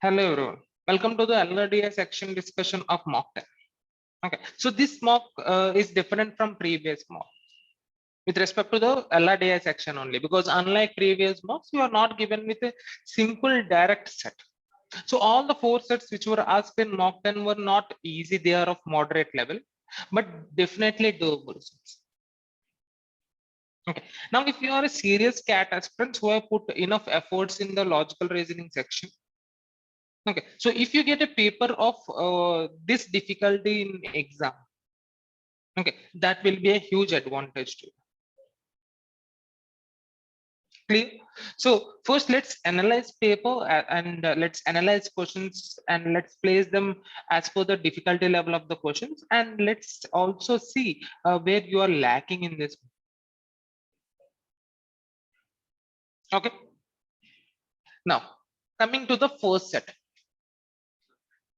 Hello everyone. Welcome to the LRDI section discussion of mock test. Okay, so this mock is different from previous mock with respect to the LRDI section only, because unlike previous mocks, you are not given with a simple direct set. So all the four sets which were asked in mock 10 were not easy. They are of moderate level, but definitely doable. Okay. Now, if you are a serious CAT aspirant who have put enough efforts in the logical reasoning section, okay, so if you get a paper of this difficulty in exam, okay, that will be a huge advantage to you. Clear? So first, let's analyze paper and let's analyze questions and let's place them as per the difficulty level of the questions, and let's also see where you are lacking in this. Okay. Now, coming to the first set.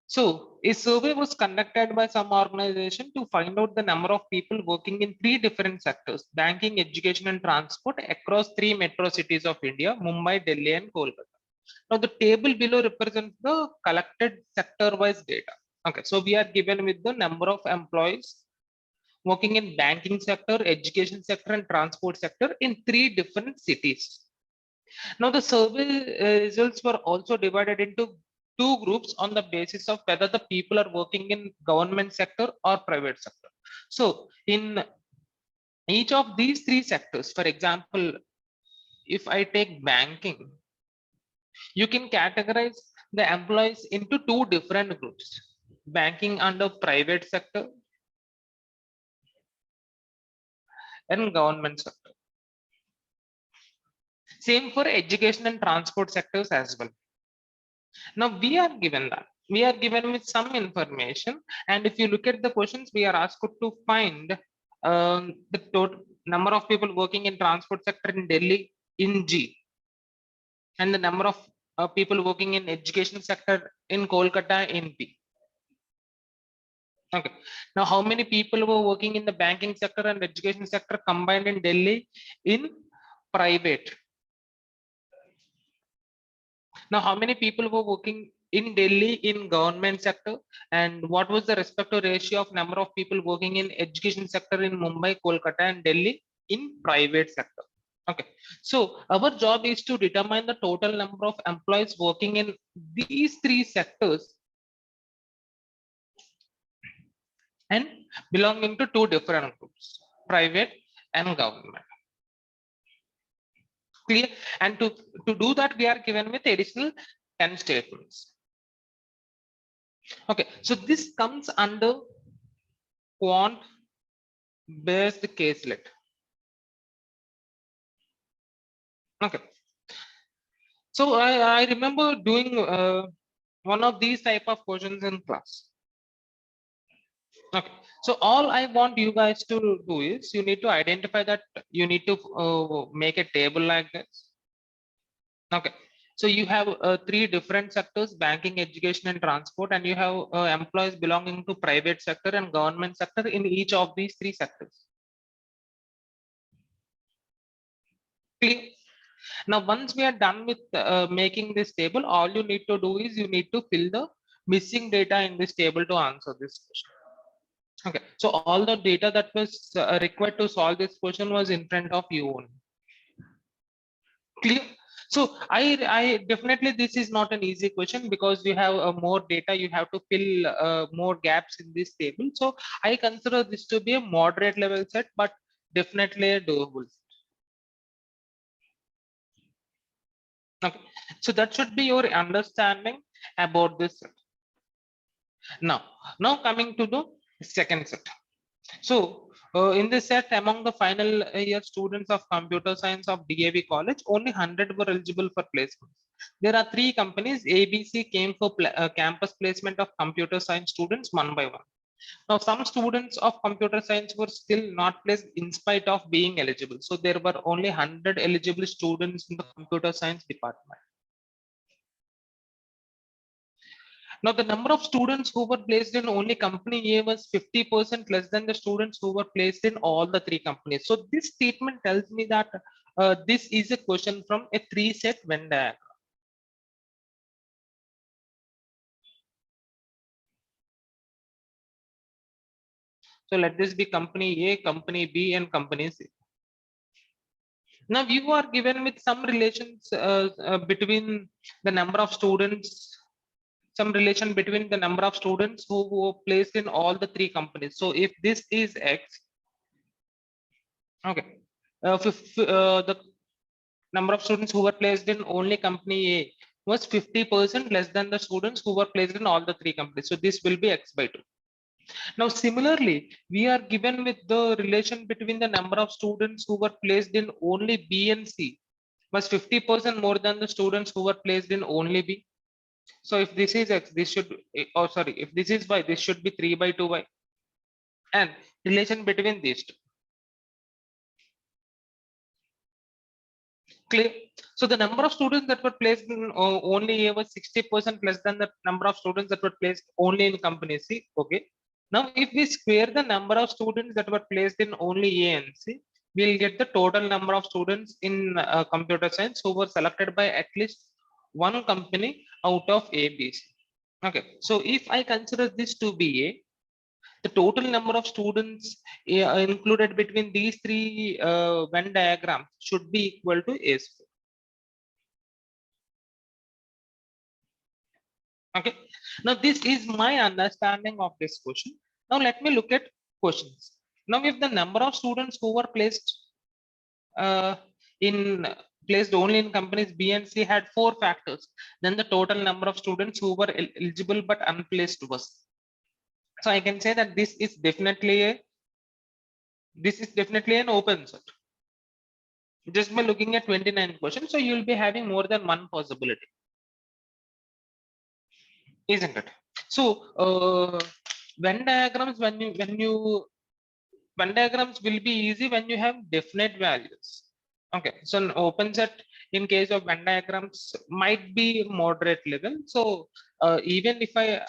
So, a survey was conducted by some organization to find out the number of people working in three different sectors: banking, education, and transport across three metro cities of India: Mumbai, Delhi, and Kolkata. Now, the table below represents the collected sector-wise data. Okay, so we are given with the number of employees working in banking sector, education sector, and transport sector in three different cities. Now, the survey results were also divided into two groups on the basis of whether the people are working in government sector or private sector. So, in each of these three sectors, for example, if I take banking, you can categorize the employees into two different groups: banking under private sector and government sector. Same for education and transport sectors as well. Now we are given that. We are given with some information, and if you look at the questions, we are asked to find the total number of people working in transport sector in Delhi in G, and the number of people working in education sector in Kolkata in P. Okay. Now, how many people were working in the banking sector and education sector combined in Delhi in private? Now, how many people were working in Delhi in government sector, and what was the respective ratio of number of people working in education sector in Mumbai, Kolkata, and Delhi in private sector? Okay, so our job is to determine the total number of employees working in these three sectors and belonging to two different groups, private and government. Clear? And to do that, we are given with additional 10 statements. Okay, so this comes under quant based caselet. Okay, so I remember doing one of these type of questions in class. Okay, so all I want you guys to do is you need to identify that you need to make a table like this. Okay, so you have three different sectors: banking, education, and transport, and you have employees belonging to private sector and government sector in each of these three sectors. Clear? Now, once we are done with making this table, all you need to do is you need to fill the missing data in this table to answer this question. Okay, so all the data that was required to solve this question was in front of you only. Clear? So I definitely, this is not an easy question because you have more data, you have to fill more gaps in this table. So I consider this to be a moderate level set, but definitely a doable. Okay, so that should be your understanding about this set. Now coming to the second set. So in this set, among the final year students of computer science of DAV college, only 100 were eligible for placement. There are three companies. ABC came for campus placement of computer science students one by one. Now, some students of computer science were still not placed in spite of being eligible. So there were only 100 eligible students in the computer science department. Now, the number of students who were placed in only company A was 50% less than the students who were placed in all the three companies. So this statement tells me that this is a question from a three-set Venn diagram. So let this be company A, company B, and company C. Now you are given with some relations between the number of students, some relation between the number of students who were placed in all the three companies. So if this is X, okay, the number of students who were placed in only company A was 50% less than the students who were placed in all the three companies. So this will be X by 2. Now, similarly, we are given with the relation between the number of students who were placed in only B and C was 50% more than the students who were placed in only B. So if this is X, this should, oh sorry, if this is Y, this should be 3 by 2 y. And relation between these two. Clear? So the number of students that were placed in only A was 60% less than the number of students that were placed only in company C. Okay. Now, if we square the number of students that were placed in only A and C, we'll get the total number of students in computer science who were selected by at least one company out of A, B, C. Okay. So if I consider this to be A, the total number of students included between these three Venn diagrams should be equal to A square. Okay, now this is my understanding of this question. Now let me look at questions. Now if the number of students who were placed uh, in placed only in companies B and C had 4 factors, then the total number of students who were eligible but unplaced was. So I can say that this is definitely an open set. Just by looking at 29 questions, so you'll be having more than one possibility, isn't it? So Venn diagrams, Venn diagrams will be easy when you have definite values. Okay, so an open set in case of Venn diagrams might be moderate level. So even if I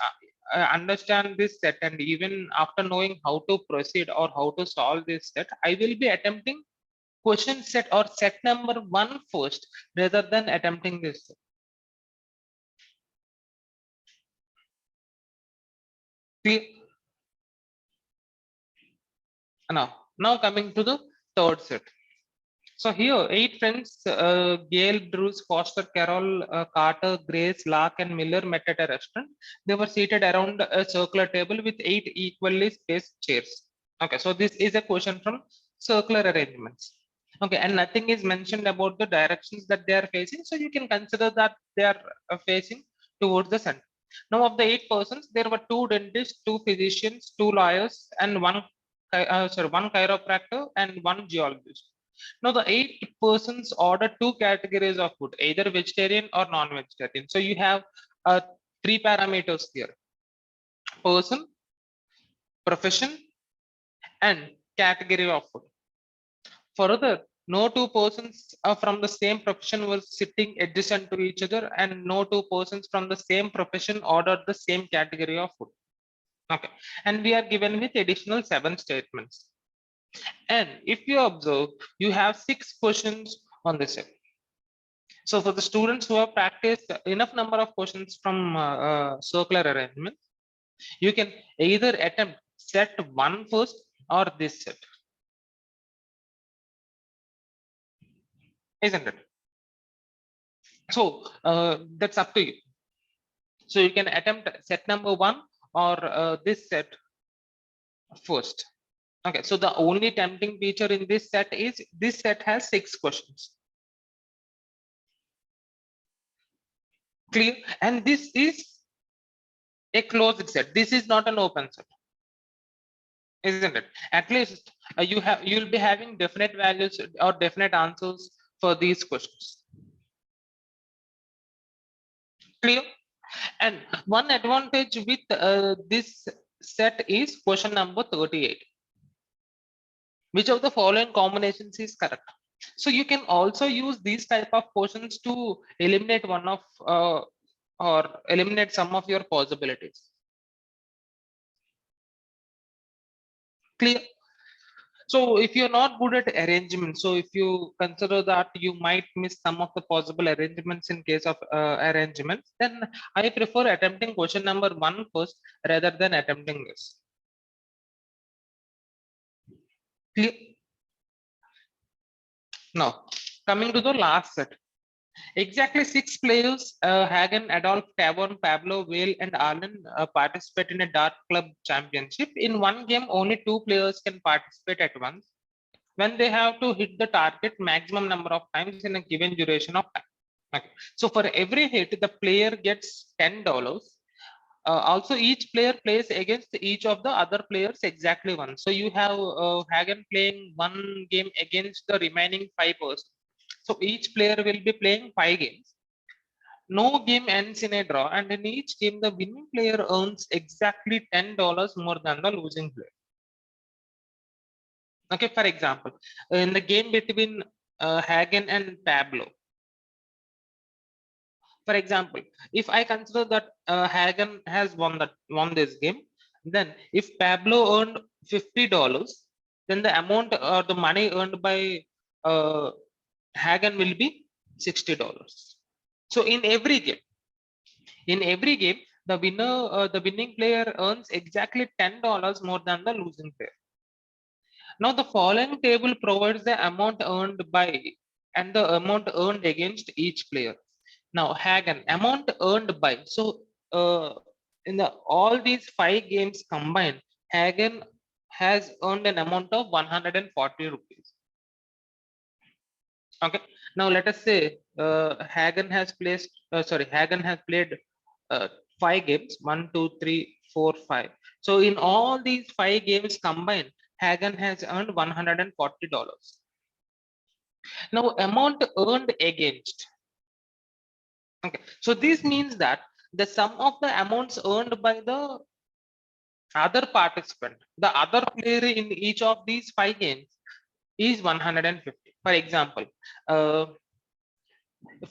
understand this set, and even after knowing how to proceed or how to solve this set, I will be attempting question set or set number 1 first rather than attempting this set. See, now coming to the third set. So here, 8 friends, Gail, Bruce, Foster, Carol, Carter, Grace, Lark, and Miller met at a restaurant. They were seated around a circular table with 8 equally spaced chairs. Okay, so this is a question from circular arrangements. Okay, and nothing is mentioned about the directions that they are facing. So you can consider that they are facing towards the center. Now, of the 8 persons, there were 2 dentists, 2 physicians, 2 lawyers, and one chiropractor and 1 geologist. Now, the 8 persons ordered 2 categories of food, either vegetarian or non-vegetarian. So you have 3 parameters here: person, profession, and category of food. Further, no 2 persons from the same profession were sitting adjacent to each other, and no 2 persons from the same profession ordered the same category of food. Okay, and we are given with additional 7 statements. And if you observe, you have 6 questions on this set. So for the students who have practiced enough number of questions from circular arrangement, you can either attempt set 1 first or this set, isn't it? So that's up to you. So you can attempt set number 1 or this set first. Okay, so the only tempting feature in this set is this set has 6 questions. Clear? And this is a closed set. This is not an open set, isn't it? At least you'll be having definite values or definite answers for these questions. Clear? And one advantage with this set is question number 38. Which of the following combinations is correct? So you can also use these type of questions to eliminate one of or eliminate some of your possibilities. Clear? So if you're not good at arrangement, so if you consider that you might miss some of the possible arrangements in case of arrangements, then I prefer attempting question number 1 first rather than attempting this. Clear? Now, coming to the last set. Exactly 6 players, Hagen, Adolf, Tavon, Pablo, Whale, and Arlen participate in a dart club championship. In one game, only 2 players can participate at once when they have to hit the target maximum number of times in a given duration of time. Okay. So for every hit, the player gets $10. Also, each player plays against each of the other players exactly once. So you have Hagen playing one game against the remaining 5 persons. So each player will be playing 5 games. No game ends in a draw, and in each game, the winning player earns exactly $10 more than the losing player. Okay, for example, in the game between Hagen and Pablo, for example, if I consider that Hagen has won this game, then if Pablo earned $50, then the amount or the money earned by uh, Hagen will be $60. So in every game, the winning player earns exactly $10 more than the losing player. Now the following table provides the amount earned by and the amount earned against each player. Now Hagen amount earned by, so in the all these 5 games combined, Hagen has earned an amount of 140 rupees. Okay, now let us say Hagen has played 5 games, 1, 2, 3, 4, 5. So in all these 5 games combined, Hagen has earned $140. Now amount earned against. Okay, so this means that the sum of the amounts earned by the other participant, the other player in each of these 5 games, is 150. For example, uh,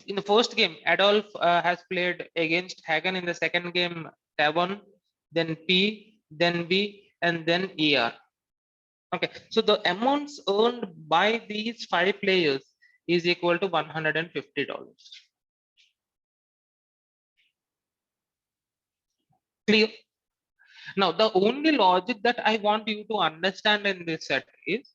in the first game, Adolf has played against Hagen. In the second game, Tavon, then P, then B, and then ER. Okay, so the amounts earned by these 5 players is equal to $150. Clear? Now, the only logic that I want you to understand in this set is,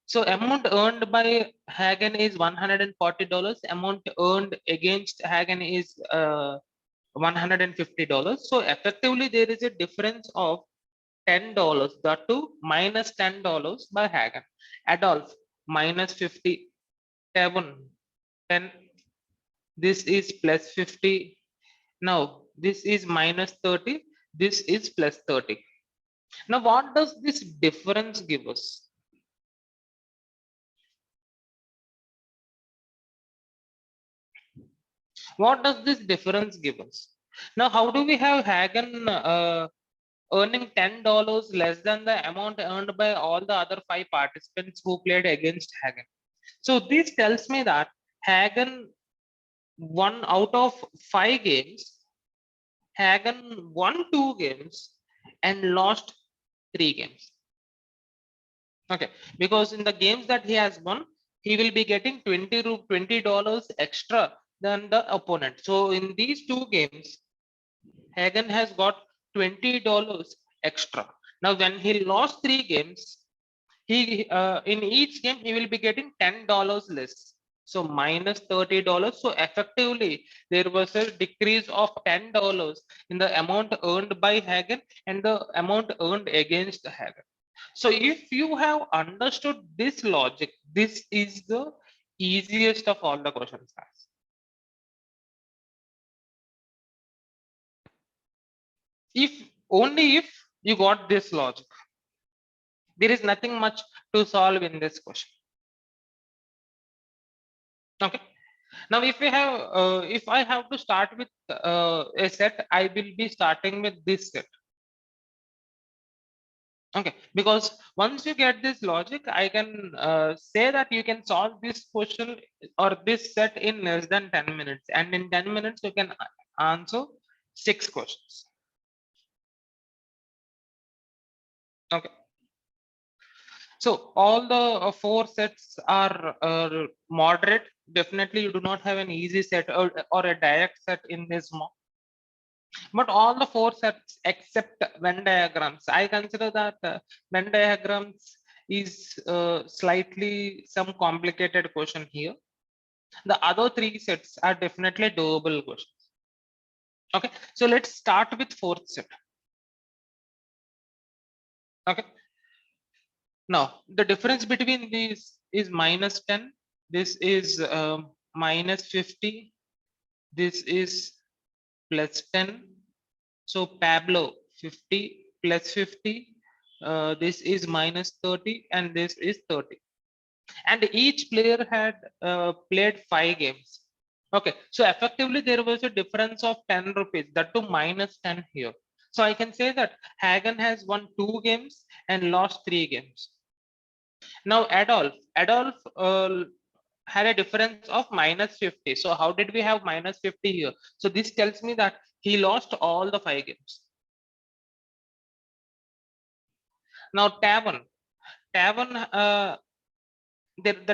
so amount earned by Hagen is $140. Amount earned against Hagen is $150. So effectively, there is a difference of $10. That too minus $10 by Hagen. Adolf minus 50. 10. This is plus 50. Now this is minus 30. This is plus 30. Now what does this difference give us? What does this difference give us? Now how do we have Hagen earning $10 less than the amount earned by all the other 5 participants who played against Hagen? So this tells me that Hagen won out of 5 games. Hagen won 2 games and lost 3 games. Okay, because in the games that he has won, he will be getting $20 extra than the opponent. So in these 2 games, Hagen has got $20 extra. Now, when he lost 3 games, he in each game he will be getting $10 less. So minus $30. So effectively, there was a decrease of $10 in the amount earned by Hagen and the amount earned against Hagen. So if you have understood this logic, this is the easiest of all the questions asked. If only if you got this logic, there is nothing much to solve in this question. Okay. Now, if I have to start with a set, I will be starting with this set. Okay, because once you get this logic, I can say that you can solve this question or this set in less than 10 minutes, and in 10 minutes you can answer 6 questions. Okay. So all the 4 sets are moderate. Definitely, you do not have an easy set or a direct set in this mock. But all the 4 sets except Venn diagrams, I consider that Venn diagrams is slightly some complicated question here. The other three sets are definitely doable questions. Okay, so let's start with fourth set. Okay, now the difference between these is minus 10. This is minus 50. This is plus 10. So Pablo 50 plus 50. This is minus 30 and this is 30. And each player had played 5 games. Okay, so effectively there was a difference of 10 rupees, that to minus 10 here. So I can say that Hagen has won 2 games and lost 3 games. Now Adolf had a difference of minus 50. So how did we have minus 50 here? So this tells me that he lost all the 5 games. Now Tavern, the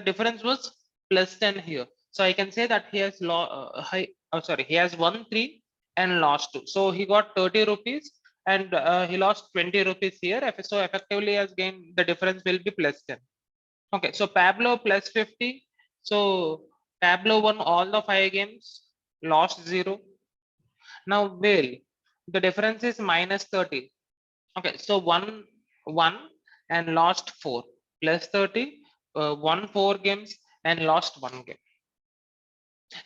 difference was plus 10 here. So I can say that he has he has won 3 and lost 2. So he got 30 rupees and he lost 20 rupees here. So effectively has gained, the difference will be plus 10. Okay, so Pablo plus 50. So Pablo won all the 5 games, lost 0. Now Whale, the difference is minus 30. Okay, so one and lost 4 plus 30, won 4 games and lost 1 game.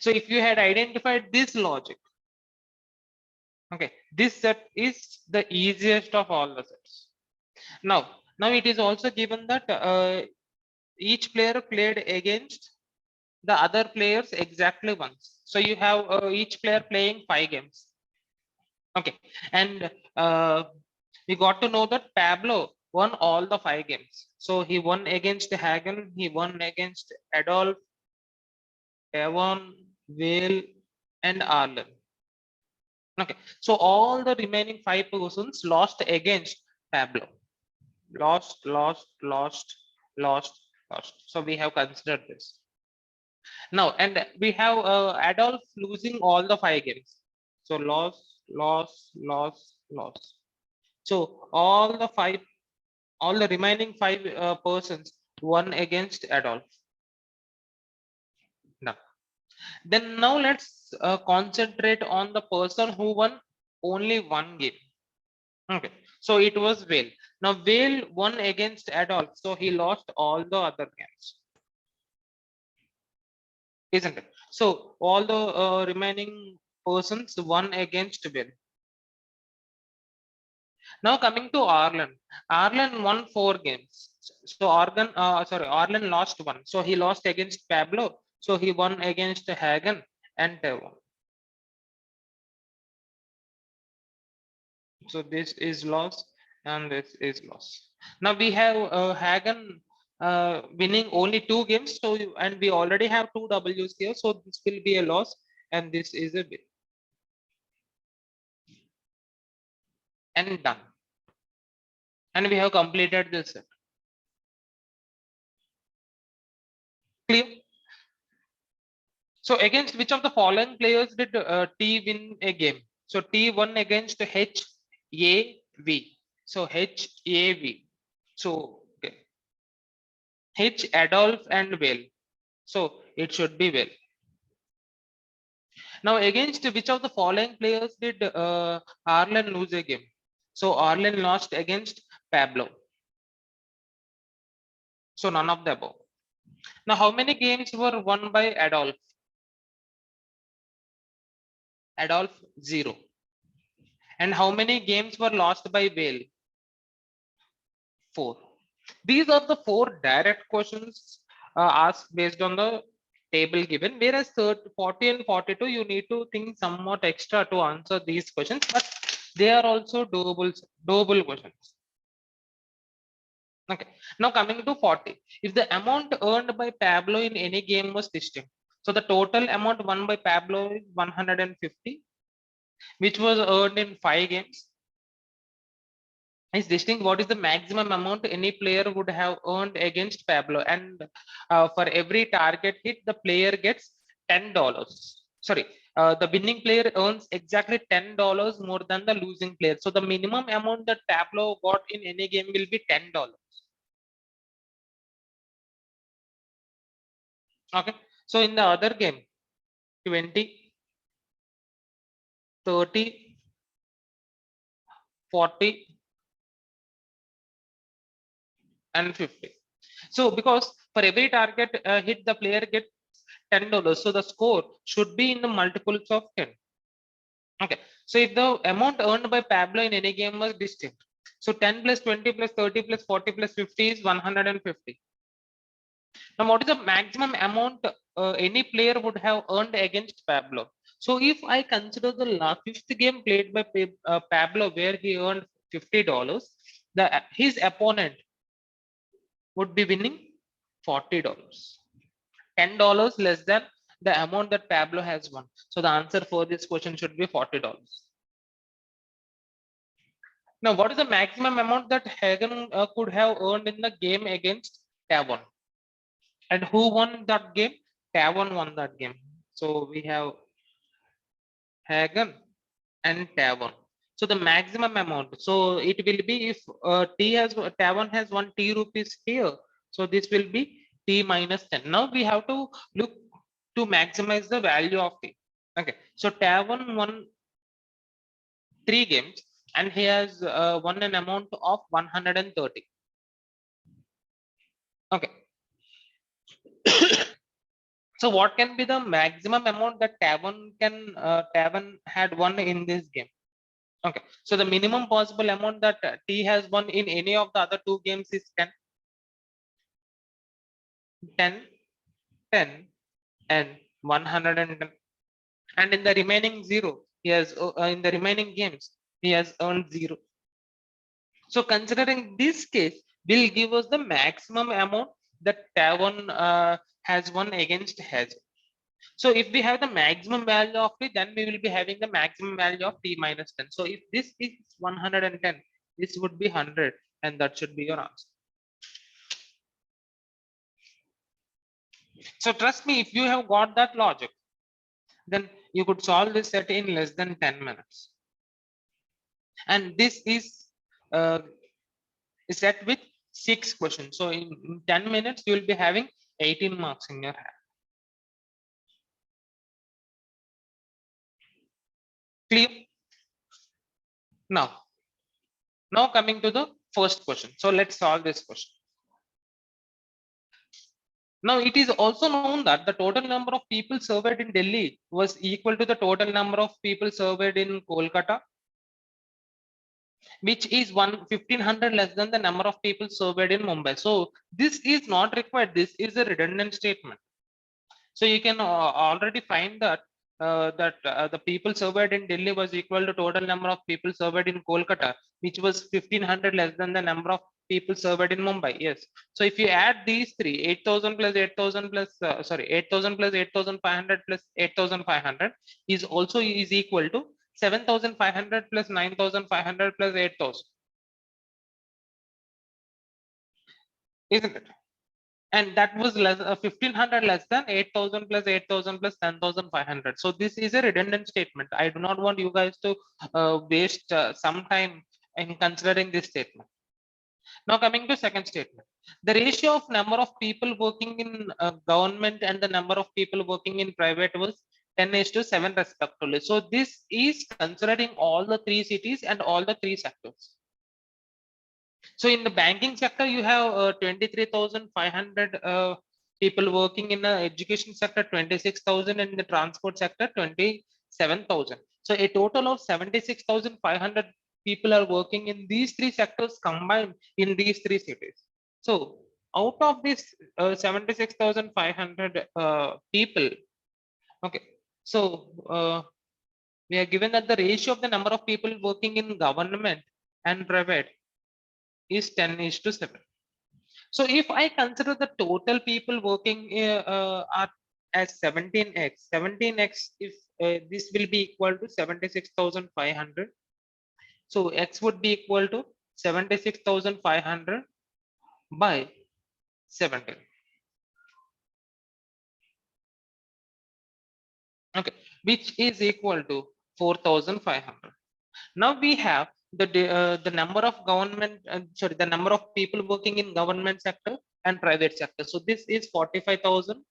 So if you had identified this logic, okay, this set is the easiest of all the sets. Now it is also given that each player played against the other players exactly once. So you have each player playing 5 games. Okay, and we got to know that Pablo won all the 5 games. So he won against Hagen, he won against Adolf, Devon, Vale, and Arlen. Okay, so all the remaining 5 persons lost against Pablo. Lost, lost, lost, lost, lost. So we have considered this. Now, and we have Adolf losing all the 5 games. So loss, loss, loss, loss. So all the remaining 5 persons won against Adolf. Now, then now let's concentrate on the person who won only 1 game. Okay, so it was Vale. Now Vale won against Adolf, so he lost all the other games, isn't it? So all the remaining persons won against Vale. Now coming to Arlen. Arlen won 4 games. So Arlen lost 1. So he lost against Pablo. So he won against Hagen and Tevon. So this is loss and this is loss. Now we have Hagen winning only 2 games. So and we already have 2 W's here. So this will be a loss and this is a win. And done. And we have completed this set. Clear? So against which of the following players did T win a game? So T won against HAV. So HAV. So okay. H Adolf and Vale. So it should be Vale. Now against which of the following players did Arlen lose a game? So Arlen lost against Pablo. So none of the above. Now how many games were won by Adolf? Adolf 0. And how many games were lost by Vale? 4. These are the 4 direct questions asked based on the table given, whereas 40 and 42 you need to think somewhat extra to answer these questions, but they are also doable questions. Okay, now coming to 40, if the amount earned by Pablo in any game was distinct, so the total amount won by Pablo is 150, which was earned in 5 games. Is distinct, what is the maximum amount any player would have earned against Pablo? And for every target hit, the player gets $10. Sorry, the winning player earns exactly $10 more than the losing player. So the minimum amount that Pablo got in any game will be $10. Okay, so in the other game, 20, 30, 40, and 50. So because for every target hit, the player gets $10. So the score should be in the multiples of 10. Okay, so if the amount earned by Pablo in any game was distinct, so 10 plus 20 plus 30 plus 40 plus 50 is 150. Now, what is the maximum amount any player would have earned against Pablo? So, if I consider the fifth game played by Pablo, where he earned $50, his opponent would be winning $40. $10 less than the amount that Pablo has won. So, the answer for this question should be $40. Now, what is the maximum amount that Hagen could have earned in the game against Tavon? And who won that game? Tavon won that game. So we have Hagen and Tavon. So the maximum amount. So it will be if Tavon has won T rupees here. So this will be T minus 10. Now we have to look to maximize the value of T. Okay. So Tavon won 3 games and he has won an amount of 130. Okay. So what can be the maximum amount that Tavon had won in this game? Okay, so the minimum possible amount that T has won in any of the other 2 games is 10, 10, 10, and 110. And in the remaining zero, he has in the remaining games he has earned 0. So considering this case, will give us the maximum amount that Tavon has won against Hedge. So if we have the maximum value of T, then we will be having the maximum value of T minus 10. So if this is 110, this would be 100, and that should be your answer. So trust me, if you have got that logic, then you could solve this set in less than 10 minutes. And this is set with 6 questions. So in 10 minutes, you will be having 18 marks in your hand. Clear? Now coming to the first question. So let's solve this question. Now, it is also known that the total number of people surveyed in Delhi was equal to the total number of people surveyed in Kolkata, which is 1,500 less than the number of people surveyed in Mumbai. So this is not required. This is a redundant statement. So you can already find that the people surveyed in Delhi was equal to total number of people surveyed in Kolkata, which was 1,500 less than the number of people surveyed in Mumbai. Yes. So if you add these three, 8,000 plus 8,000 plus 8,000 plus 8,500 plus 8,500 is also is equal to 7,500 plus 9,500 plus 8,000, isn't it? And that was less 1,500 less than 8,000 plus 8,000 plus 10,500. So this is a redundant statement. I do not want you guys to waste some time in considering this statement. Now coming to second statement, the ratio of number of people working in government and the number of people working in private was 10:7 respectively. So this is considering all the 3 cities and all the 3 sectors. So in the banking sector, you have 23,500 people working in the education sector, 26,000 in the transport sector, 27,000. So a total of 76,500 people are working in these 3 sectors combined in these 3 cities. So out of this 76,500 people, okay. So we are given that the ratio of the number of people working in government and private is 10:7. So if I consider the total people working are as 17x, 17x, if this will be equal to 76,500. So x would be equal to 76,500 by 17. Okay, which is equal to 4,500. Now we have the number of the number of people working in government sector and private sector. So this is 45,000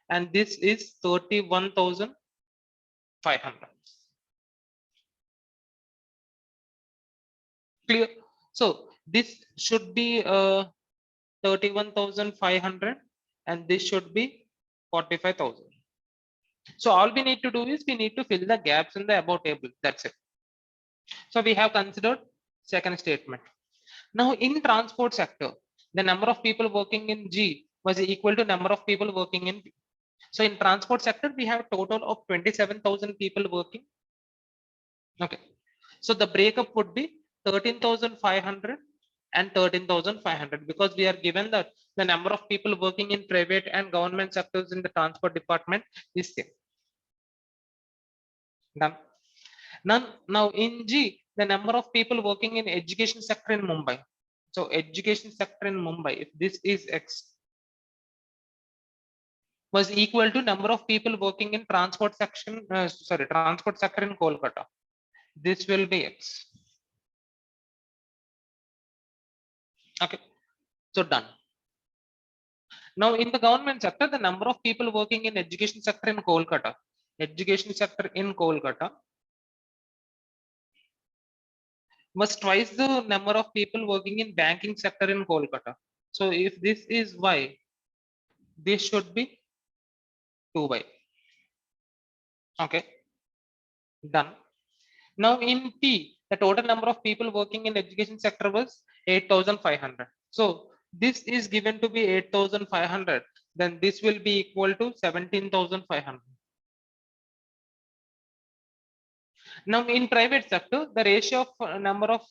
and this is 31,500. Clear? So this should be 31,500 and this should be 45,000. So all we need to do is we need to fill the gaps in the above table. That's it. So we have considered second statement. Now in transport sector, the number of people working in G was equal to number of people working in B. So in transport sector, we have a total of 27,000 people working. Okay. So the breakup would be 13,500 and 13,500 because we are given that the number of people working in private and government sectors in the transport department is same. Done. Now in G, the number of people working in education sector in Mumbai. So education sector in Mumbai, if this is X, was equal to number of people working in transport section, transport sector in Kolkata. This will be X. Okay, so done. Now in the government sector, the number of people working in education sector in Kolkata, was twice the number of people working in banking sector in Kolkata. So if this is Y, this should be 2y. Okay, done. Now in P, the total number of people working in education sector was 8,500. So this is given to be 8,500. Then this will be equal to 17,500. Now in private sector, the ratio of number of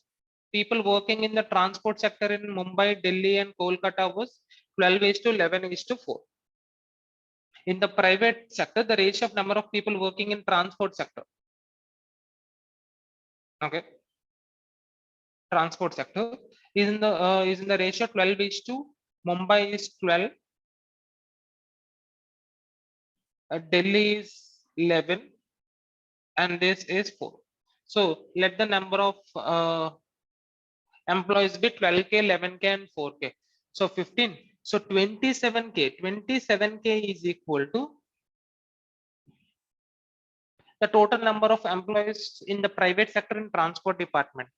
people working in the transport sector in Mumbai, Delhi and Kolkata was 12:11:4. In the private sector, the ratio of number of people working in transport sector. Okay. Transport sector is in the ratio 12:, Mumbai is 12, Delhi is 11 and this is 4. So let the number of employees be 12k, 11k and 4k. So 15. So 27k is equal to the total number of employees in the private sector in transport department,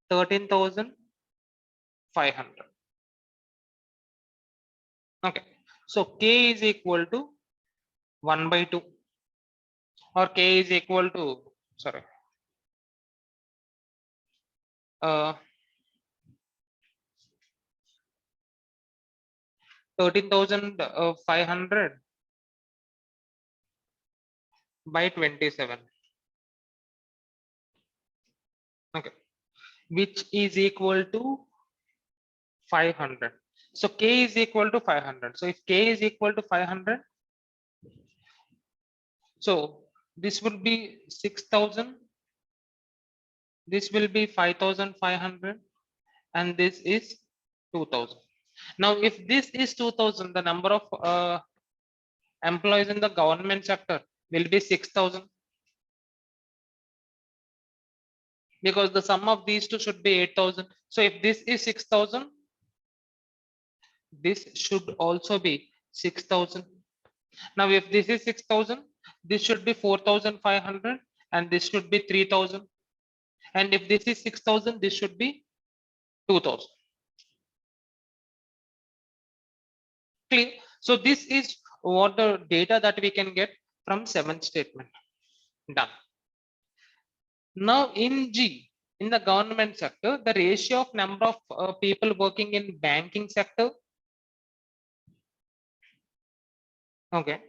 13,500. Okay, so k is equal to 1/2 or k is equal to 13,500 by 27. Okay, which is equal to 500. So k is equal to 500. So if k is equal to 500, so this will be 6,000. This will be 5,500 and this is 2,000. Now if this is 2,000, the number of employees in the government sector will be 6,000 because the sum of these two should be 8,000. So if this is 6,000, this should also be 6,000. Now if this is 6,000, this should be 4,500 and this should be 3,000. And if this is 6,000, this should be 2,000. Clear? So this is what the data that we can get from seventh statement. Done. Now in G, in the government sector, the ratio of number of people working in banking sector. Okay.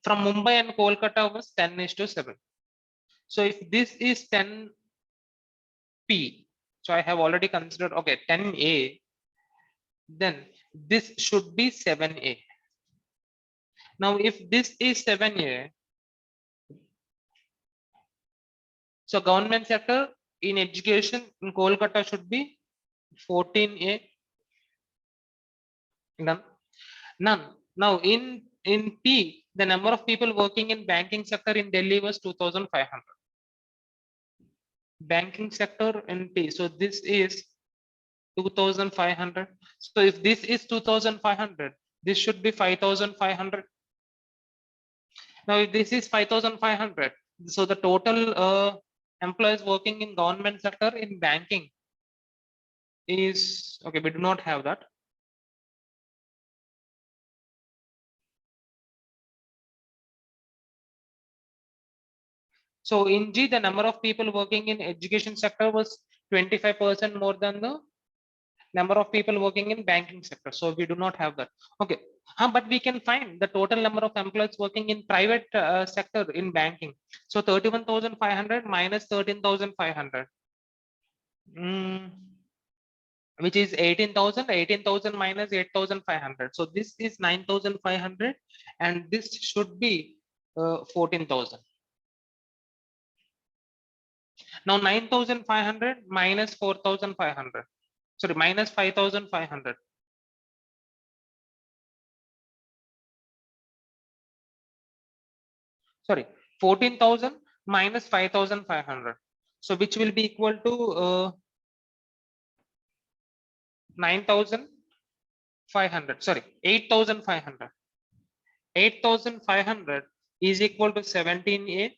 From Mumbai and Kolkata was 10:7. So if this is 10P, so I have already considered, okay, 10A, then this should be 7A. Now if this is 7A, so government sector in education in Kolkata should be 14A. None. Now in P, the number of people working in banking sector in Delhi was 2,500. Banking sector in P. So this is 2,500. So if this is 2,500, this should be 5,500. Now if this is 5,500. So the total employees working in government sector in banking is okay. We do not have that. So in G, the number of people working in education sector was 25% more than the number of people working in banking sector. So we do not have that. Okay. But we can find the total number of employees working in private sector in banking. So 31,500 minus 13,500. Which is 18,000. 18,000 minus 8,500. So this is 9,500 and this should be 14,000. Now 9,500 minus 4,500. Sorry, minus 5,500. Sorry, 14,000 minus 5,500. So which will be equal to 9,500. Sorry, 8,500. 8,500 is equal to 17A,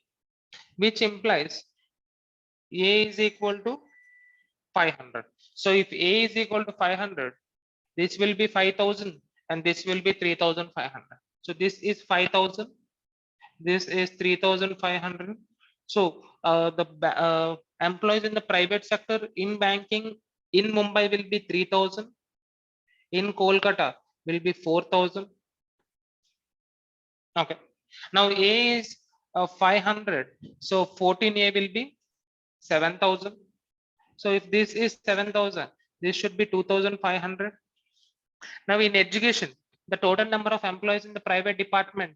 which implies A is equal to 500. So if A is equal to 500, this will be 5,000 and this will be 3,500. So this is 5,000. This is 3,500. So the employees in the private sector in banking in Mumbai will be 3,000. In Kolkata will be 4,000. Okay. Now A is 500. So 14A will be 7,000. So if this is 7,000, this should be 2,500. Now in education, the total number of employees in the private department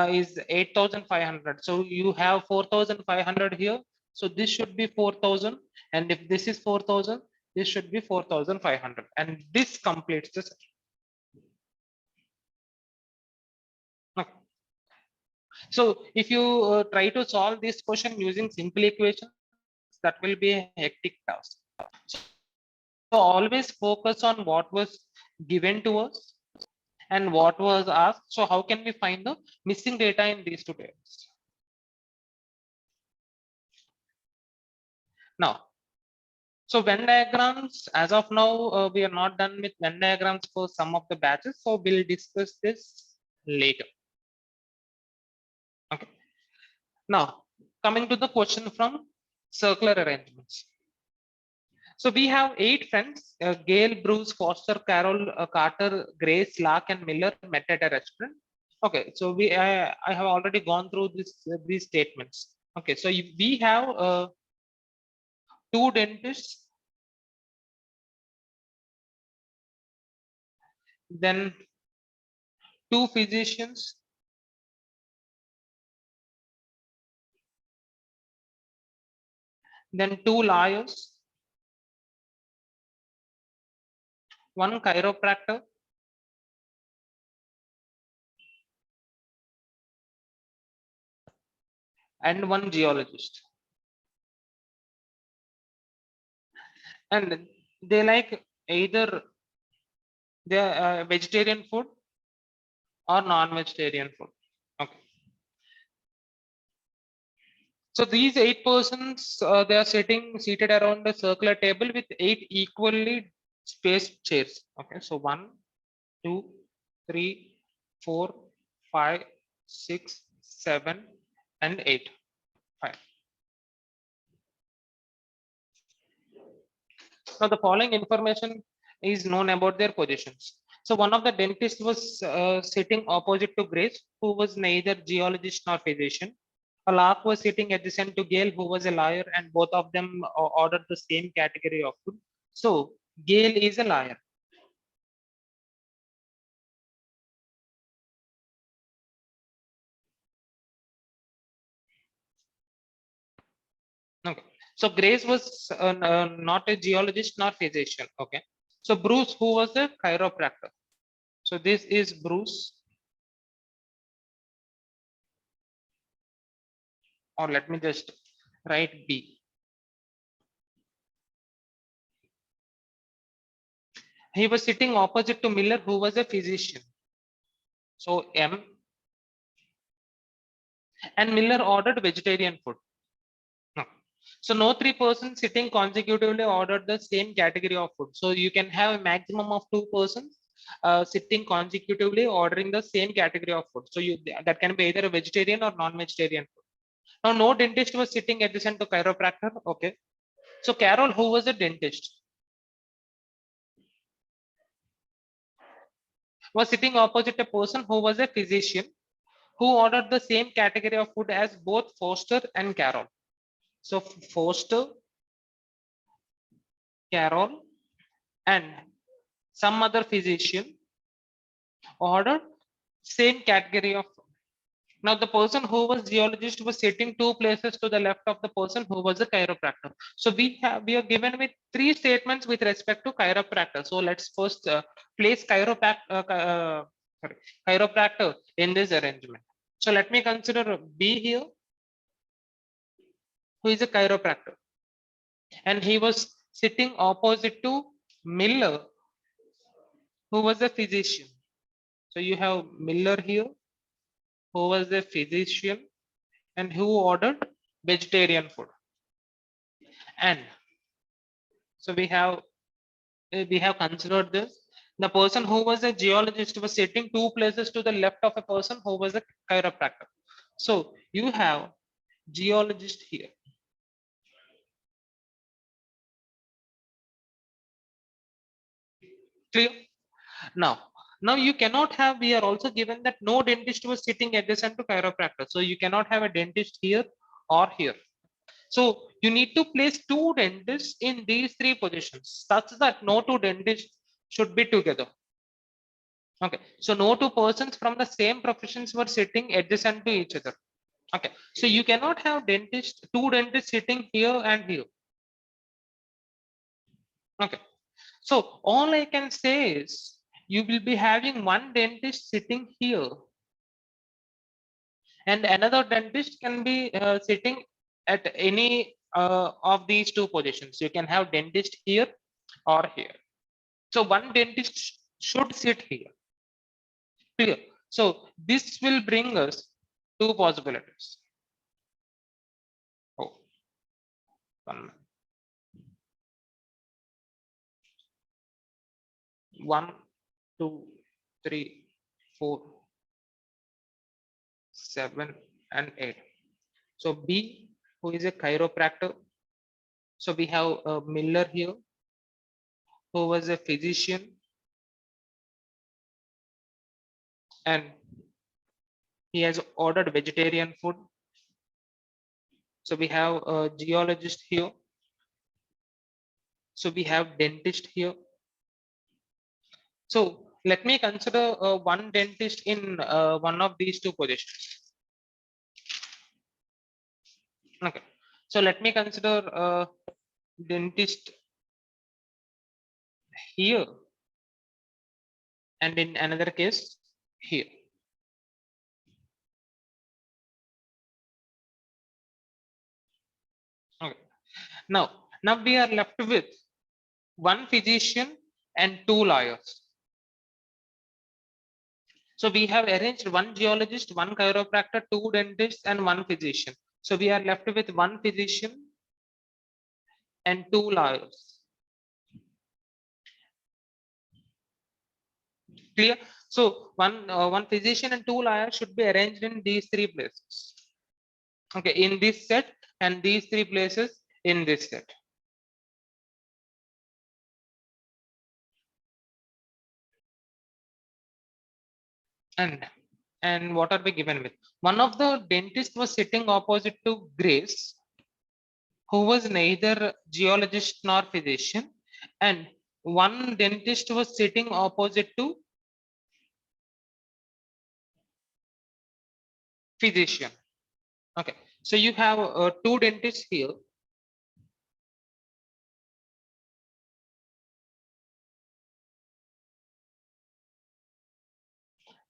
is 8,500. So you have 4,500 here. So this should be 4,000. And if this is 4,000, this should be 4,500. And this completes the set. Okay. So if you try to solve this question using simple equations, that will be a hectic task. So always focus on what was given to us and what was asked. So how can we find the missing data in these two tables? Now, so Venn diagrams, as of now, we are not done with Venn diagrams for some of the batches. So we'll discuss this later. Okay. Now, coming to the question from circular arrangements. So we have 8 friends, Gail, Bruce, Foster, Carol, Carter, Grace, Lark, and Miller met at a restaurant. Okay, so I have already gone through these statements. Okay, so we have 2 dentists, then 2 physicians, then 2 lawyers, 1 chiropractor, and 1 geologist. And they like either the vegetarian food or non-vegetarian food. Okay. So these 8 persons, they are seated around a circular table with 8 equally spaced chairs. Okay, so 1, 2, 3, 4, 5, 6, 7, and 8. Fine. Now the following information is known about their positions. So one of the dentists was sitting opposite to Grace, who was neither geologist nor physician. A Lark was sitting adjacent to Gail, who was a lawyer, and both of them ordered the same category of food. So Gail is a lawyer. Okay. So Grace was not a geologist nor physician. Okay. So Bruce, who was a chiropractor. So this is Bruce. Or let me just write B. He was sitting opposite to Miller, who was a physician. So M. and Miller ordered vegetarian food. No. So no three persons sitting consecutively ordered the same category of food. So you can have a maximum of two persons sitting consecutively ordering the same category of food. So that can be either a vegetarian or non-vegetarian food. Now no dentist was sitting adjacent to chiropractor. Okay. So Carol, who was a dentist, was sitting opposite a person who was a physician who ordered the same category of food as both Foster and Carol. So Foster, Carol, and some other physician ordered same category of food. Now the person who was geologist was sitting two places to the left of the person who was a chiropractor. So we are given with three statements with respect to chiropractor. So let's first place chiropractor in this arrangement. So let me consider B here, who is a chiropractor, and he was sitting opposite to Miller, who was a physician. So you have Miller here, who was a physician and who ordered vegetarian food. And so we have considered this. The person who was a geologist was sitting two places to the left of a person who was a chiropractor. So you have geologist here. Clear? Now you cannot have, we are also given that no dentist was sitting adjacent to chiropractor. So you cannot have a dentist here or here. So you need to place two dentists in these three positions such that no two dentists should be together. Okay, so no two persons from the same professions were sitting adjacent to each other. Okay, so you cannot have two dentists sitting here and here. Okay, so all I can say is you will be having one dentist sitting here and another dentist can be sitting at any of these two positions. You can have dentist here or here. So one dentist should sit here. Clear? So this will bring us two possibilities. Oh, 1 1 2 3 4 7 and 8. So B, who is a chiropractor. So we have Miller here, who was a physician, and he has ordered vegetarian food. So we have a geologist here. So we have dentist here. So let me consider one dentist in one of these two positions. Okay, so let me consider dentist here and in another case here. Okay, now we are left with one physician and two lawyers. So we have arranged one geologist, one chiropractor, two dentists, and one physician. So we are left with one physician and two lawyers. Clear? So one physician and two lawyers should be arranged in these three places. Okay, in this set and these three places in this set. And what are we given with? One of the dentists was sitting opposite to Grace, who was neither geologist nor physician, and one dentist was sitting opposite to physician. Okay, so you have two dentists here.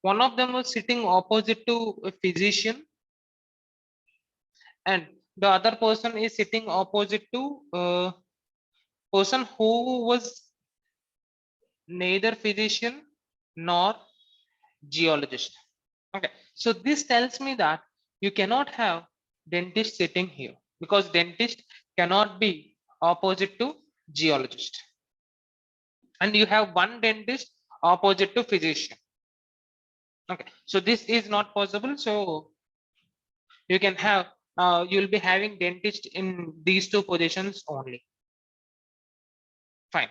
One of them was sitting opposite to a physician, and the other person is sitting opposite to a person who was neither physician nor geologist. Okay, so this tells me that you cannot have dentist sitting here because dentist cannot be opposite to geologist. And you have one dentist opposite to physician. Okay, so this is not possible. So you can have, you'll be having dentist in these two positions only. Fine.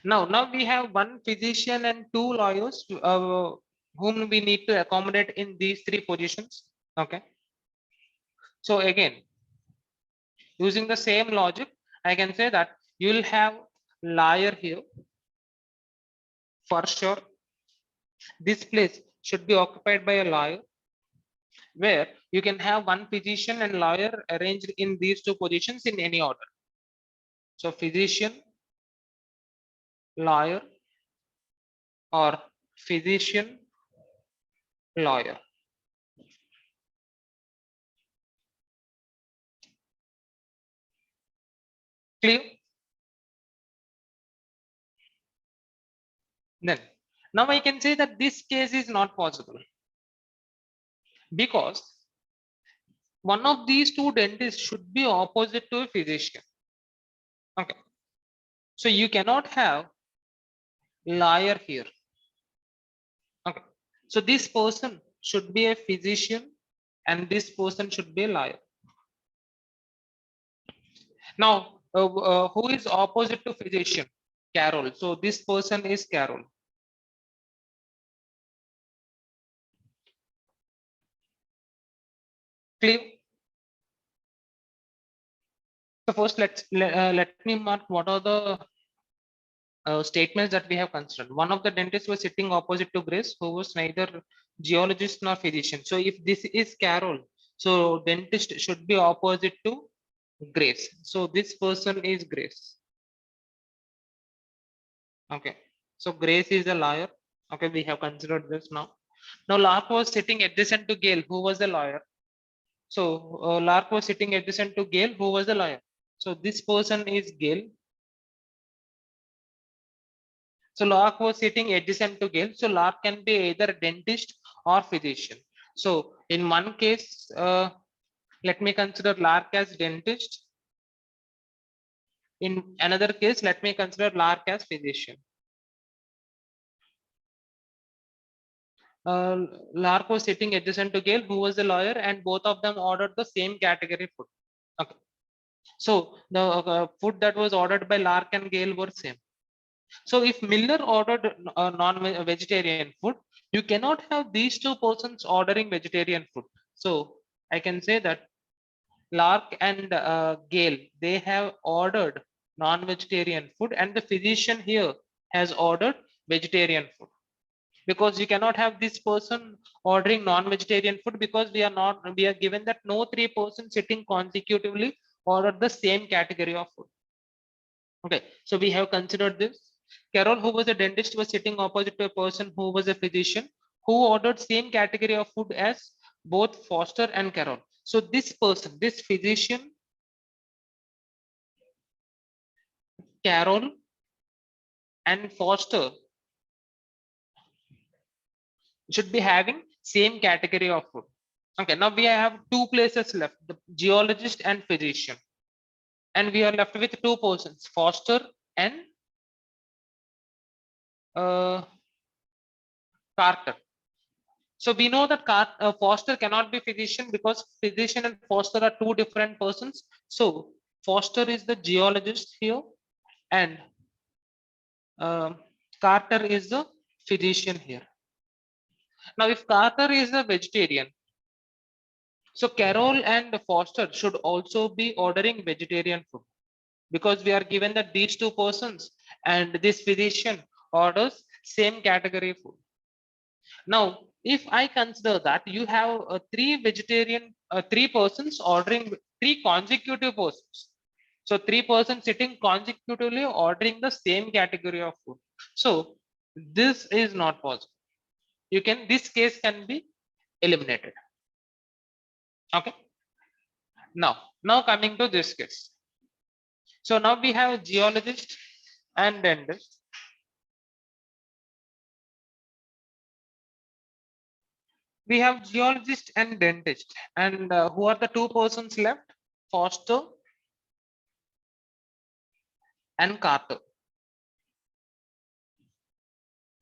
Now we have one physician and two lawyers whom we need to accommodate in these three positions. Okay. So again, using the same logic, I can say that you'll have lawyer here for sure. This place should be occupied by a lawyer, where you can have one physician and lawyer arranged in these two positions in any order. So physician, lawyer, or physician, lawyer. Clear? Then now I can say that this case is not possible because one of these two dentists should be opposite to a physician. Okay. So you cannot have lawyer here. Okay. So this person should be a physician and this person should be a lawyer. Now, who is opposite to physician? Carol. So this person is Carol. Clear? So first, let me mark what are the statements that we have considered. One of the dentists was sitting opposite to Grace, who was neither geologist nor physician. So if this is Carol, so dentist should be opposite to Grace. So this person is Grace. Okay. So Grace is a lawyer. Okay, we have considered this now. Now Lark was sitting adjacent to Gale, who was the lawyer. So Lark was sitting adjacent to Gale, who was the lawyer. So this person is Gale. So Lark was sitting adjacent to Gale. So Lark can be either dentist or physician. So in one case, let me consider Lark as dentist. In another case, let me consider Lark as physician. Lark was sitting adjacent to Gale, who was the lawyer, and both of them ordered the same category food. Okay. So the food that was ordered by Lark and Gale were same. So if Miller ordered non-vegetarian food, you cannot have these two persons ordering vegetarian food. So I can say that Lark and Gale, they have ordered non-vegetarian food, and the physician here has ordered vegetarian food. Because you cannot have this person ordering non-vegetarian food, because we are given that no three persons sitting consecutively ordered the same category of food. Okay, so we have considered this. Carol, who was a dentist, was sitting opposite to a person who was a physician, who ordered same category of food as both Foster and Carol. So this person, this physician, Carol and Foster, should be having same category of food. Okay, now we have two places left, the geologist and physician. And we are left with two persons, Foster and Carter. So we know that Foster cannot be physician because physician and Foster are two different persons. So Foster is the geologist here, and Carter is the physician here. Now, if Carter is a vegetarian, so Carol and Foster should also be ordering vegetarian food, because we are given that these two persons and this physician orders same category food. Now, if I consider that you have three persons ordering, three consecutive persons. So three persons sitting consecutively ordering the same category of food. So this is not possible. This case can be eliminated. Okay. Now coming to this case. So now we have geologist and dentist. We have geologist and dentist, and who are the two persons left? Foster and Carter.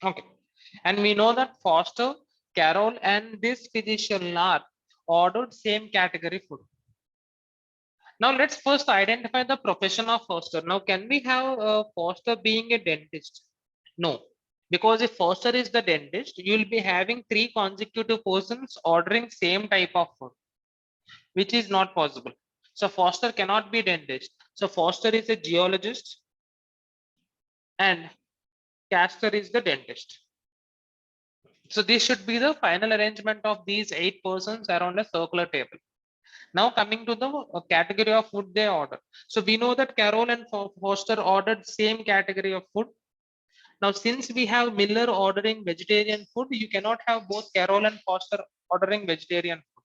Okay, and we know that Foster, Carroll, and this physician Lark ordered same category food. Now let's first identify the profession of Foster. Now, can we have Foster being a dentist? No, because if Foster is the dentist, you will be having three consecutive persons ordering same type of food, which is not possible. So Foster cannot be dentist. So Foster is a geologist and Castor is the dentist. So this should be the final arrangement of these 8 persons around a circular table. Now coming to the category of food they order. So we know that Carroll and Foster ordered same category of food. Now since we have Miller ordering vegetarian food, you cannot have both Carroll and Foster ordering vegetarian food.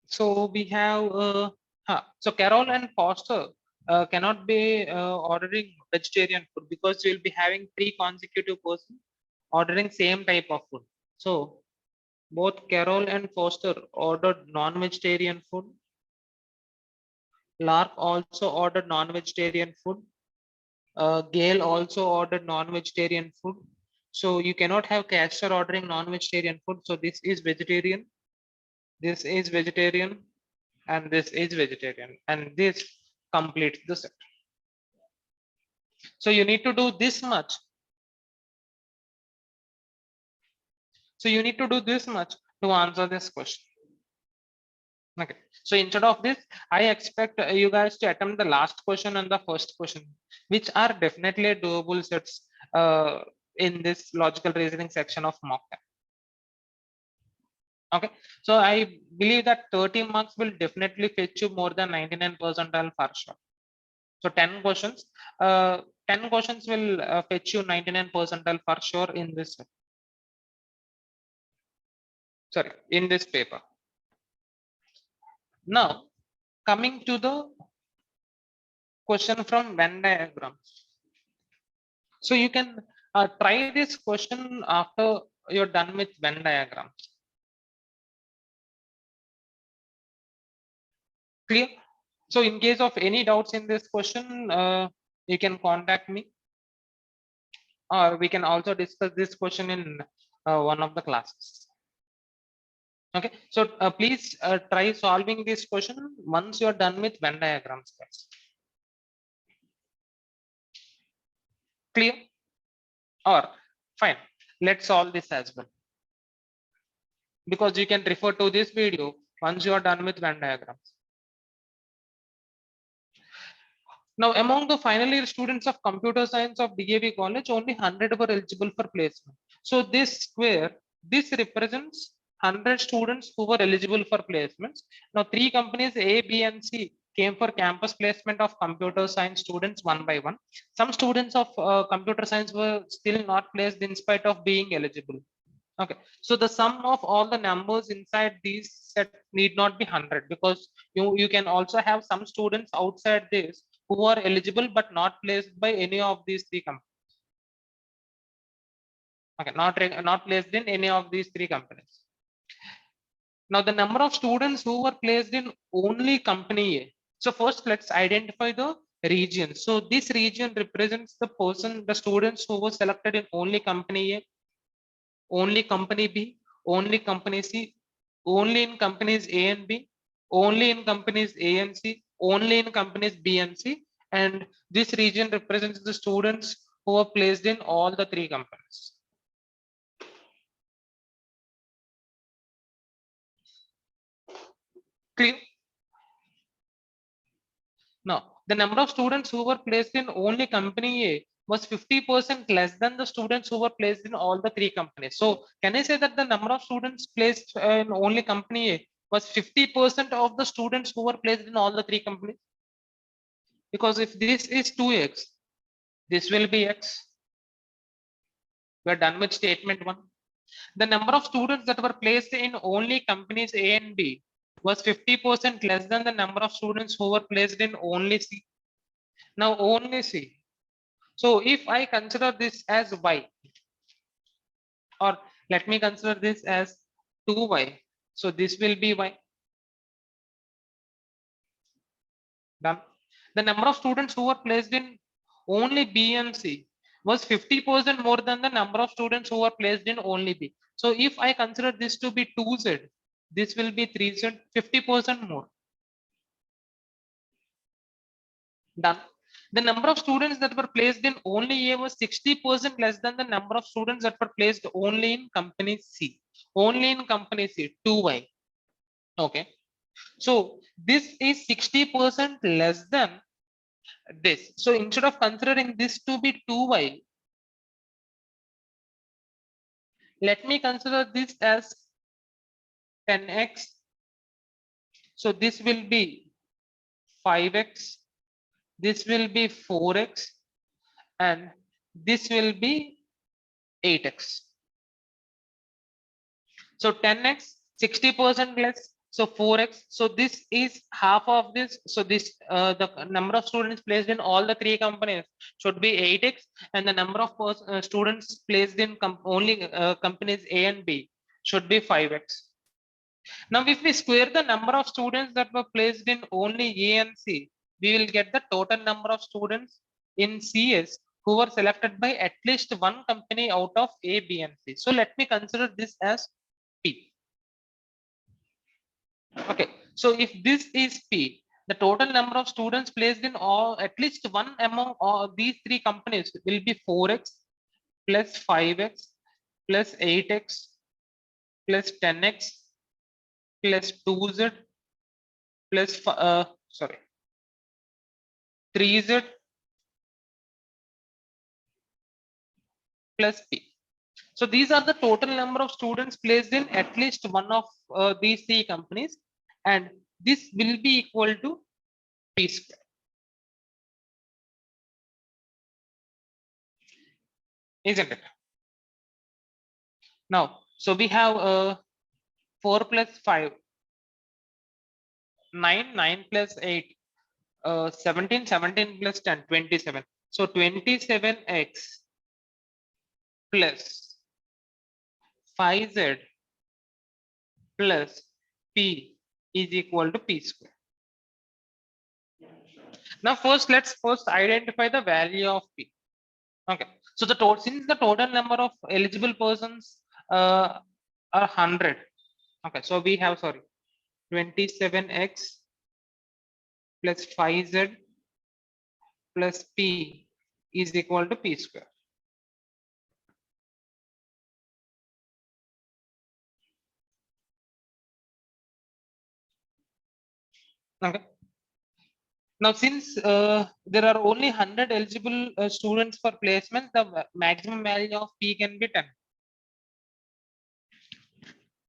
So we have so Carroll and Foster cannot be ordering vegetarian food because we will be having 3 consecutive persons ordering same type of food. So both Carroll and Foster ordered non-vegetarian food. Lark also ordered non-vegetarian food. Gale also ordered non-vegetarian food. So you cannot have Castor ordering non-vegetarian food. So this is vegetarian, this is vegetarian, and this is vegetarian, and this completes the set. So you need to do this much. So you need to do this much to answer this question. Okay, so instead of this, I expect you guys to attempt the last question and the first question, which are definitely doable sets in this logical reasoning section of mock test. Okay, so I believe that 30 marks will definitely fetch you more than 99 percentile for sure. So 10 questions, 10 questions will fetch you 99 percentile for sure in this, sorry, in this paper. Now coming to the question from Venn diagram. So you can try this question after you're done with Venn diagram. Clear? So in case of any doubts in this question, you can contact me, or we can also discuss this question in one of the classes. Okay, so please try solving this question once you're done with Venn diagrams, guys. Clear? Or fine, let's solve this as well, because you can refer to this video once you are done with Venn diagrams. Now, among the final year students of computer science of DAV college, only 100 were eligible for placement. So this square, this represents 100 students who were eligible for placements. Now, 3 companies A, B, and C came for campus placement of computer science students one by one. Some students of computer science were still not placed in spite of being eligible. Okay, so the sum of all the numbers inside these set need not be 100, because you can also have some students outside this who are eligible but not placed by any of these 3 companies. Okay, not placed in any of these 3 companies. Now the number of students who were placed in only company A. So first let's identify the region. So this region represents the students who were selected in only company A, only company B, only company C, only in companies A and B, only in companies A and C, only in companies B and C, and this region represents the students who are placed in all the 3 companies. Clear? Now, the number of students who were placed in only company A was 50% less than the students who were placed in all the 3 companies. So can I say that the number of students placed in only company A was 50% of the students who were placed in all the 3 companies? Because if this is 2x, this will be x. We're done with statement 1. The number of students that were placed in only companies A and B was 50% less than the number of students who were placed in only C. Now only C. So if I consider this as y, Or let me consider this as 2y. So this will be y. Done. The number of students who were placed in only B and C was 50% more than the number of students who were placed in only B. So if I consider this to be 2z, this will be 3z, 50% more. Done. The number of students that were placed in only A was 60% less than the number of students that were placed only in company C. Only in company C, 2y. Okay. So this is 60% less than this. So instead of considering this to be 2y, let me consider this as 10x. So this will be 5x. This will be 4x. And this will be 8x. So 10x, 60% less. So 4x. So this is half of this. So this the number of students placed in all the three companies should be 8x, and the number of students placed in only companies A and B should be 5x. Now, if we square the number of students that were placed in only A and C, we will get the total number of students in CS who were selected by at least one company out of A, B, and C. So let me consider this as P. Okay, so if this is P, the total number of students placed in all at least one among all these three companies will be 4x plus 5x plus 8x plus 10x plus 2z plus 3z plus P. So these are the total number of students placed in at least one of these three companies, and this will be equal to P square. Isn't it? Now, so we have 4 plus 5, 9, 9 plus 8, 17, 17 plus 10, 27. So 27x plus 5z plus P is equal to P square. Now let's first identify the value of P. Okay, so the total, since the total number of eligible persons are 100. Okay, so we have 27x plus 5z plus P is equal to P square. Okay. Now, since there are only 100 eligible students for placement, the maximum value of P can be 10,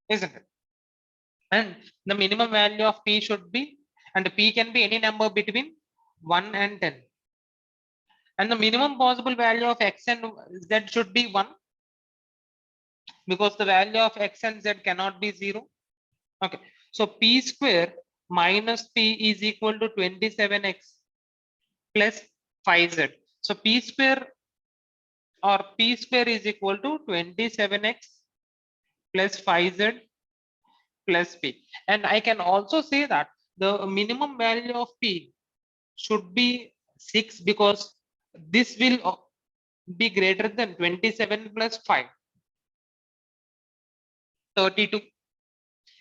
isn't it? And the minimum value of P should be, and P can be any number between 1 and 10. And the minimum possible value of X and Z should be 1, because the value of X and Z cannot be 0. Okay, so P square minus P is equal to 27x plus 5z. So P square is equal to 27x plus 5z plus P. And I can also say that the minimum value of P should be 6, because this will be greater than 27 plus 5, 32.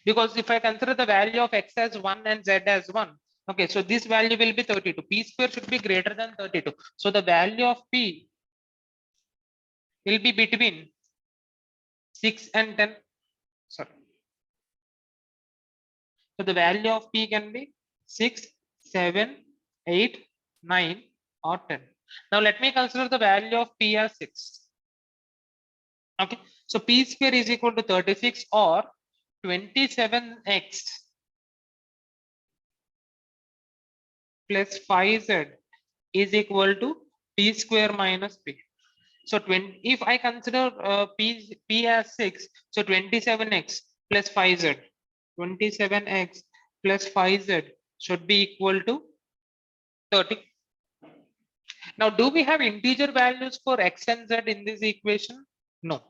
Because if I consider the value of X as 1 and Z as 1, okay, so this value will be 32. P square should be greater than 32. So the value of P will be between 6 and 10. Sorry. So the value of P can be 6, 7, 8, 9, or 10. Now let me consider the value of P as 6. Okay, so P square is equal to 36, or 27x plus 5z is equal to P square minus P. So if I consider P as 6, so 27x plus 5z, 27x plus 5z should be equal to 30. Now, do we have integer values for X and Z in this equation? No.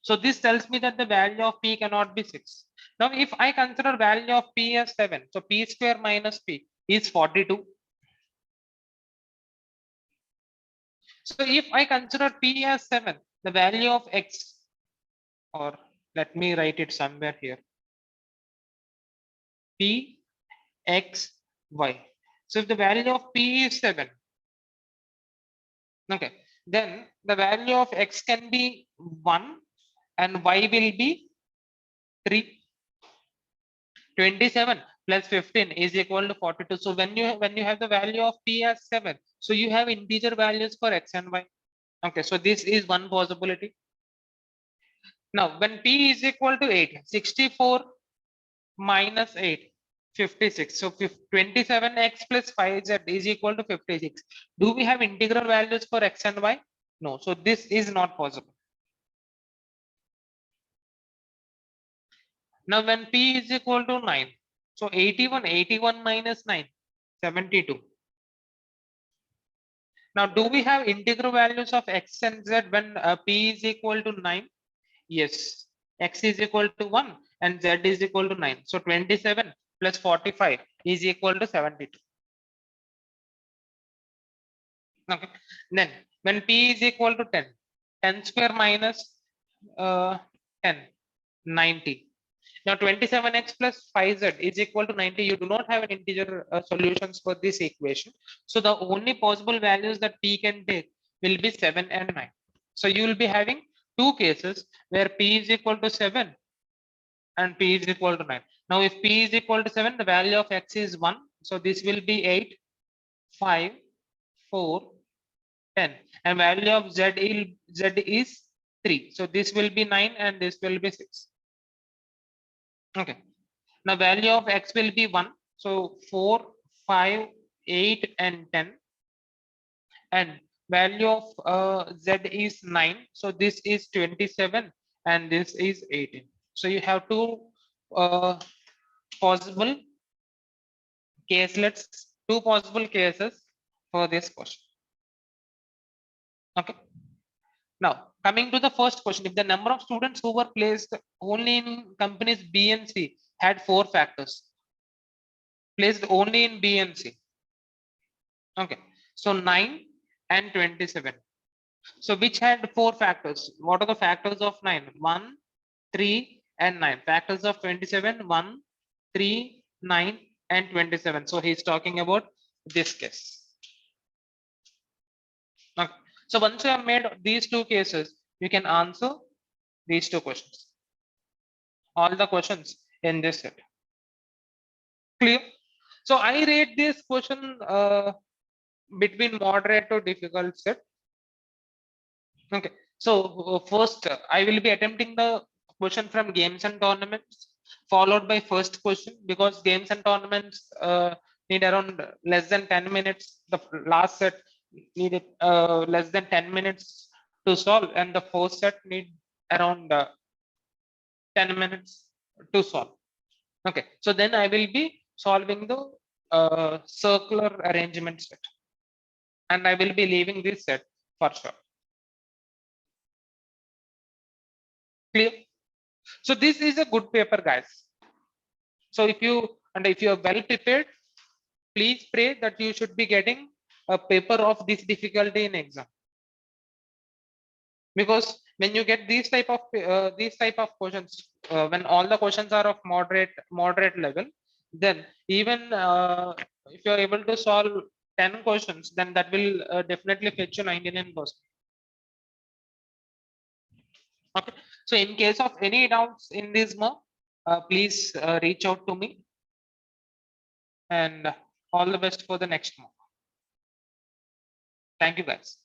So this tells me that the value of p cannot be 6. Now, if I consider value of p as 7, so p square minus p is 42. So if I consider p as 7, the value of x, or let me write it somewhere here, p, x, y. So if the value of p is 7, okay, then the value of x can be 1 and y will be 3. 27 plus 15 is equal to 42. So when you have the value of p as 7, so you have integer values for x and y. Okay, so this is one possibility. Now when p is equal to 8, 64 minus 8, 56. So 27x plus 5z is equal to 56. Do we have integral values for x and y? No. So this is not possible. Now when p is equal to 9, so 81 minus 9, 72. Now do we have integral values of x and z when p is equal to 9? Yes, x is equal to 1 and z is equal to 9. So 27 plus 45 is equal to 72. Okay. Then when p is equal to 10, 10 square minus 10, 90. Now 27x plus 5z is equal to 90. You do not have an integer solutions for this equation. So the only possible values that p can take will be 7 and 9. So you will be having two cases where p is equal to 7 and p is equal to 9. Now if p is equal to 7, the value of x is 1. So this will be 8, 5, 4, 10. And value of z is 3. So this will be 9 and this will be 6. Okay. Now value of x will be 1. So 4, 5, 8 and 10. And value of z is 9. So this is 27 and this is 18. So you have two possible caselets, two possible cases for this question. Okay. Now, coming to the first question, if the number of students who were placed only in companies B and C had 4 factors, placed only in B and C. Okay, so 9 and 27. So which had 4 factors? What are the factors of 9? 1, 3 and 9. Factors of 27, 1, 3, 9 and 27. So he's talking about this case. Okay. So once you have made these two cases, you can answer these two questions. All the questions in this set. Clear? So I rate this question between moderate to difficult set. Okay. So first, I will be attempting the question from games and tournaments, followed by first question, because games and tournaments need around less than 10 minutes. The last set needed less than 10 minutes to solve, and the first set need around 10 minutes to solve. Okay, so then I will be solving the circular arrangement set, and I will be leaving this set for sure. Clear? So this is a good paper, guys. So if you are well prepared, please pray that you should be getting a paper of this difficulty in exam. Because when you get these type of questions, when all the questions are of moderate level, then even if you are able to solve 10 questions, then that will definitely fetch you 99%. Okay. So in case of any doubts in this mock, please reach out to me, and all the best for the next mock. Thank you, guys.